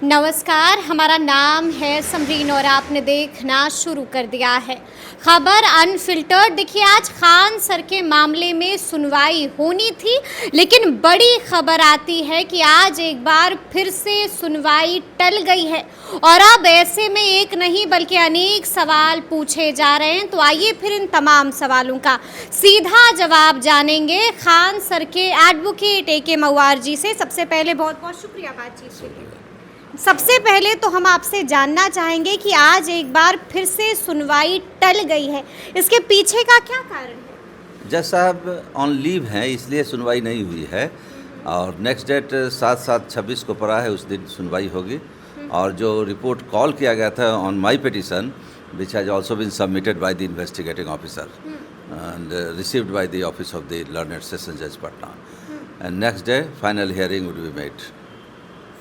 नमस्कार, हमारा नाम है समरीन और आपने देखना शुरू कर दिया है खबर अनफिल्टर्ड। देखिए, आज खान सर के मामले में सुनवाई होनी थी, लेकिन बड़ी खबर आती है कि आज एक बार फिर से सुनवाई टल गई है और अब ऐसे में एक नहीं बल्कि अनेक सवाल पूछे जा रहे हैं। तो आइए फिर इन तमाम सवालों का सीधा जवाब जानेंगे खान सर के एडवोकेट ए.के. मवार जी से। सबसे पहले बहुत बहुत शुक्रिया बातचीत के लिए। सबसे पहले तो हम आपसे जानना चाहेंगे कि आज एक बार फिर से सुनवाई टल गई है, इसके पीछे का क्या कारण है? जज साहब ऑन लीव हैं, इसलिए सुनवाई नहीं हुई है और नेक्स्ट डेट 7/7/26 को पड़ा है, उस दिन सुनवाई होगी। और जो रिपोर्ट कॉल किया गया था on my petition which has also been submitted by the investigating officer and received by the office of the learned session जज Patna, and next day final hearing would be made.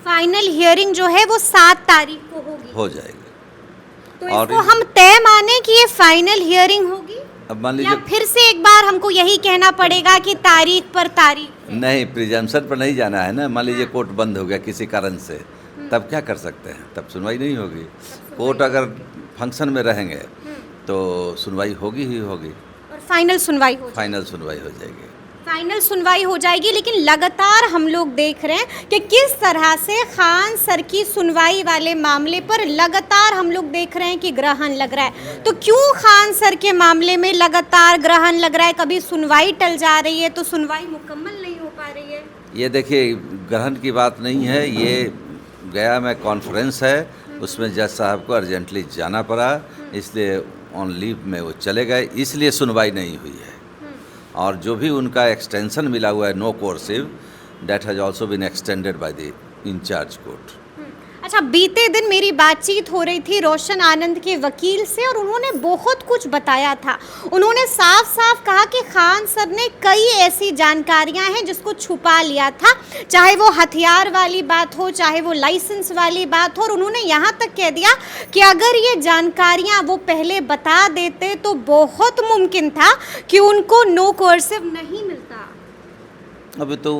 Final hearing जो है वो 7 तारीख को होगी, हो जाएगी। तो इसको हम तय माने कि ये फाइनल हियरिंग होगी, अब मान या लीजिए फिर से एक बार हमको यही कहना पड़ेगा कि तारीख पर तारीख है? नहीं, प्रिजम्पशन पर नहीं जाना है ना। मान लीजिए कोर्ट बंद हो गया किसी कारण से, तब क्या कर सकते हैं? तब सुनवाई नहीं होगी। कोर्ट अगर फंक्शन में रहेंगे तो सुनवाई होगी ही होगी और फाइनल सुनवाई हो फाइनल सुनवाई हो जाएगी। फाइनल सुनवाई हो जाएगी। लेकिन लगातार हम लोग देख रहे हैं कि किस तरह से खान सर की सुनवाई वाले मामले पर लगातार हम लोग देख रहे हैं कि ग्रहण लग रहा है। तो क्यों खान सर के मामले में लगातार ग्रहण लग रहा है? कभी सुनवाई टल जा रही है तो सुनवाई मुकम्मल नहीं हो पा रही है। ये देखिए, ग्रहण की बात नहीं है, ये गया में कॉन्फ्रेंस है, उसमें जज साहब को अर्जेंटली जाना पड़ा, इसलिए ऑन लीव में वो चले गए, इसलिए सुनवाई नहीं हुई है। और जो भी उनका एक्सटेंशन मिला हुआ है no coercive, that has also been extended by the incharge court. अच्छा, बीते दिन मेरी बातचीत हो रही थी रोशन आनंद के वकील से और उन्होंने बहुत कुछ बताया था। उन्होंने साफ साफ कहा कि खान सर ने कई ऐसी जानकारियां हैं जिसको छुपा लिया था, चाहे वो हथियार वाली बात हो, चाहे वो लाइसेंस वाली बात हो। और उन्होंने यहाँ तक कह दिया कि अगर ये जानकारियां वो पहले बता देते तो बहुत मुमकिन था कि उनको नो कोर्सिव नहीं मिलता। अभी तो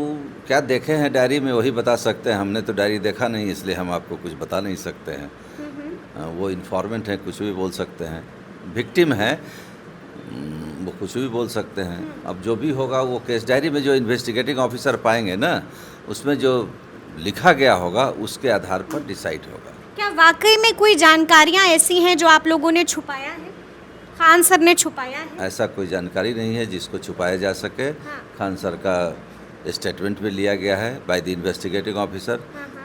क्या देखे हैं डायरी में वही बता सकते हैं, हमने तो डायरी देखा नहीं, इसलिए हम आपको कुछ बता नहीं सकते हैं। वो इन्फॉर्मेंट हैं, कुछ भी बोल सकते हैं, विक्टिम है, वो कुछ भी बोल सकते हैं। अब जो भी होगा वो केस डायरी में जो इन्वेस्टिगेटिंग ऑफिसर पाएंगे ना, उसमें जो लिखा गया होगा उसके आधार पर डिसाइड होगा। क्या वाकई में कोई जानकारियां ऐसी हैं जो आप लोगों ने छुपाया है, खान सर ने छुपाया है? ऐसा कोई जानकारी नहीं है जिसको छुपाया जा सके। खान सर का स्टेटमेंट भी लिया गया है बाय द इन्वेस्टिगेटिंग ऑफिसर,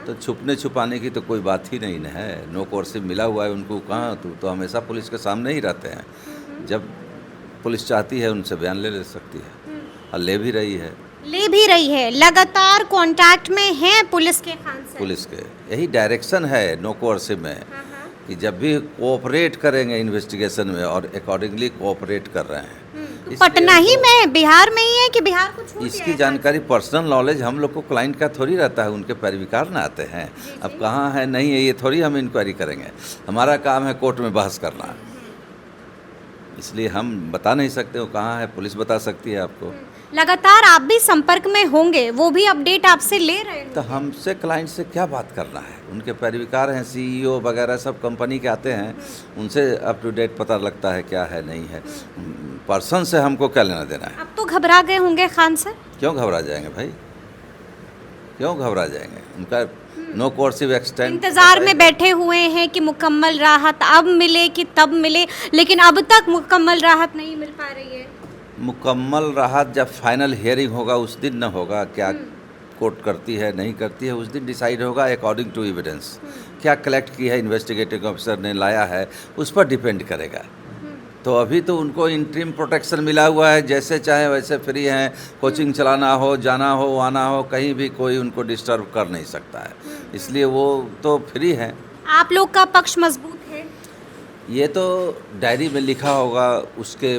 तो छुपने छुपाने की तो कोई बात ही नहीं है। नो कोर्सिव मिला हुआ है उनको, कहाँ तो हमेशा पुलिस के सामने ही रहते हैं। जब पुलिस चाहती है उनसे बयान ले सकती है और ले भी रही है। लगातार कांटेक्ट में है पुलिस के खान सर। पुलिस के यही डायरेक्शन है नो कोर्सिव में कि जब भी कोऑपरेट करेंगे इन्वेस्टिगेशन में, और अकॉर्डिंगली कोऑपरेट कर रहे हैं। पटना ही में, बिहार में ही है कि बिहार को छूट इसकी जानकारी, पर्सनल नॉलेज हम लोग को क्लाइंट का थोड़ी रहता है, उनके पैरविकार ना आते हैं। अब कहाँ है नहीं है ये थोड़ी हम इंक्वायरी करेंगे, हमारा काम है कोर्ट में बहस करना, इसलिए हम बता नहीं सकते वो कहाँ है। पुलिस बता सकती है आपको। लगातार आप भी संपर्क में होंगे, वो भी अपडेट आपसे ले रहे हैं। तो हमसे क्लाइंट से क्या बात करना है, उनके पैरविकार हैं, सीईओ वगैरह सब कंपनी के आते हैं, उनसे अप टू डेट पता लगता है क्या है नहीं है। पर्सन से हमको क्या लेना देना है। अब तो घबरा गए होंगे खान सर? क्यों घबरा जाएंगे भाई, क्यों घबरा जाएंगे? उनका नो कोर्सिव एक्सटेंड इंतजार में बैठे हुए हैं कि मुकम्मल राहत अब मिले कि तब मिले, लेकिन अब तक मुकम्मल राहत नहीं मिल पा रही है। मुकम्मल राहत जब फाइनल हियरिंग होगा उस दिन न होगा, क्या कोर्ट करती है नहीं करती है उस दिन डिसाइड होगा अकॉर्डिंग टू एविडेंस। क्या कलेक्ट की है इन्वेस्टिगेटिंग ऑफिसर ने लाया है उस पर डिपेंड करेगा। तो अभी तो उनको इंटरिम प्रोटेक्शन मिला हुआ है, जैसे चाहे वैसे फ्री हैं, कोचिंग चलाना हो, जाना हो, आना हो, कहीं भी कोई उनको डिस्टर्ब कर नहीं सकता है, इसलिए वो तो फ्री हैं। आप लोग का पक्ष मजबूत है? ये तो डायरी में लिखा होगा उसके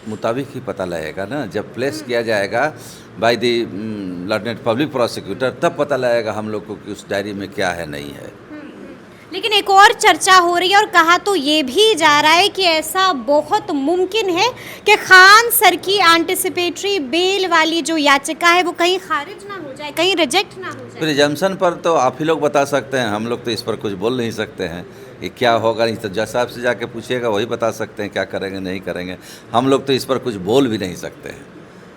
मुताबिक ही पता लगेगा ना, जब प्लेस किया जाएगा by the learned public prosecutor, तब पता लगेगा हम लोग को कि उस डायरी में क्या है नहीं है। लेकिन एक और चर्चा हो रही है और कहा तो ये भी जा रहा है कि ऐसा बहुत मुमकिन है कि खान सर की एंटिसिपेटरी बेल वाली जो याचिका है वो कहीं खारिज ना हो जाए, कहीं रिजेक्ट ना हो जाए। प्रिजम्पशन पर तो आप ही लोग बता सकते हैं, हम लोग तो इस पर कुछ बोल नहीं सकते हैं कि क्या होगा। नहीं तो जज साहब से जाके पूछिएगा, वही बता सकते हैं क्या करेंगे नहीं करेंगे। हम लोग तो इस पर कुछ बोल भी नहीं सकते हैं।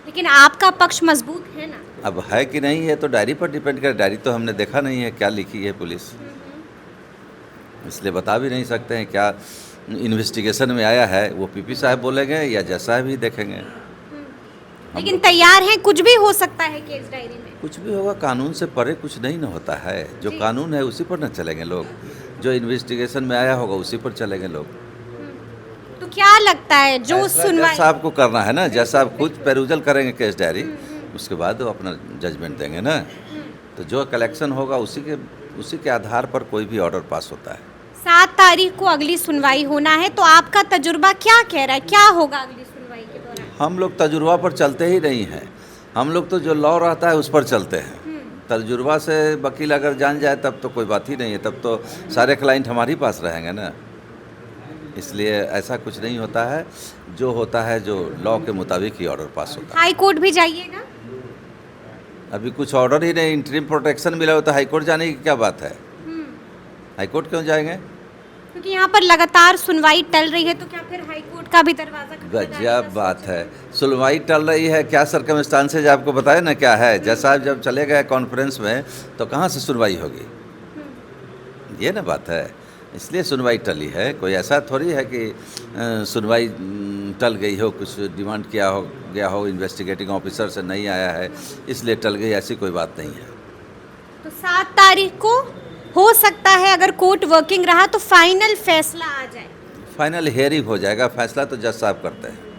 लेकिन आपका पक्ष मजबूत है ना? अब है कि नहीं है तो डायरी पर डिपेंड करे। डायरी तो हमने देखा नहीं है क्या लिखी है पुलिस, इसलिए बता भी नहीं सकते हैं। क्या इन्वेस्टिगेशन में आया है वो पीपी साहब बोलेंगे या जज साहब ही देखेंगे। लेकिन तैयार हैं, कुछ भी हो सकता है केस डायरी में। कुछ भी होगा, कानून से परे कुछ नहीं न होता है। जो जी। कानून है उसी पर न चलेंगे लोग, जो इन्वेस्टिगेशन में आया होगा उसी पर चलेंगे लोग। तो क्या लगता है जो फैसला सुनवाई जज साहब को करना है ना, जज साहब खुद पेरूजल करेंगे केस डायरी, उसके बाद वो अपना जजमेंट देंगे ना। तो जो कलेक्शन होगा उसी के आधार पर कोई भी ऑर्डर पास होता है। 7 तारीख को अगली सुनवाई होना है, तो आपका तजुर्बा क्या कह रहा है, क्या होगा अगली सुनवाई के दौरान? हम लोग तजुर्बा पर चलते ही नहीं हैं। हम लोग तो जो लॉ रहता है उस पर चलते हैं। तजुर्बा से वकील अगर जान जाए तब तो कोई बात ही नहीं है, तब तो सारे क्लाइंट हमारे पास रहेंगे ना। इसलिए ऐसा कुछ नहीं होता है, जो होता है जो लॉ के मुताबिक ही ऑर्डर पास होता है। हाई कोर्ट भी जाइएगा? अभी कुछ ऑर्डर ही नहीं, इंटरिम प्रोटेक्शन मिला हो तो हाई कोर्ट जाने की क्या बात है। हाई कोर्ट क्यों जाएंगे? क्योंकि यहाँ पर लगातार सुनवाई टल रही है, तो क्या फिर हाई कोर्ट का भी दरवाजा खटखटाने का गजब बात है। सुनवाई टल रही है, क्या सर्कमस्टांसेज आपको बताए ना क्या है। जज साहब जब चले गए कॉन्फ्रेंस में तो कहाँ से सुनवाई होगी, ये ना बात है। इसलिए सुनवाई टली है। कोई ऐसा थोड़ी है कि सुनवाई टल गई हो, कुछ डिमांड किया हो गया हो, इन्वेस्टिगेटिंग ऑफिसर से नहीं आया है इसलिए टल गई, ऐसी कोई बात नहीं है। तो 7 तारीख को हो सकता है, अगर कोर्ट वर्किंग रहा तो फाइनल फैसला आ जाए। फाइनल हियरिंग हो जाएगा, फैसला तो जज साहब करते हैं।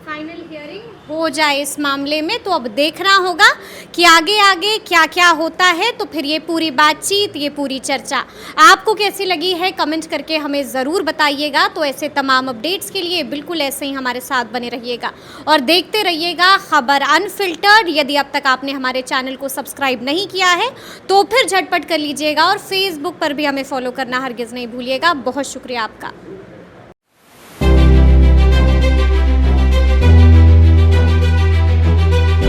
फाइनल हियरिंग हो जाए इस मामले में, तो अब देखना होगा कि आगे आगे क्या क्या होता है। तो फिर ये पूरी बातचीत, ये पूरी चर्चा आपको कैसी लगी है, कमेंट करके हमें ज़रूर बताइएगा। तो ऐसे तमाम अपडेट्स के लिए बिल्कुल ऐसे ही हमारे साथ बने रहिएगा और देखते रहिएगा खबर अनफिल्टर्ड। यदि अब तक आपने हमारे चैनल को सब्सक्राइब नहीं किया है तो फिर झटपट कर लीजिएगा और फेसबुक पर भी हमें फॉलो करना हरगिज़ नहीं भूलिएगा। बहुत शुक्रिया आपका।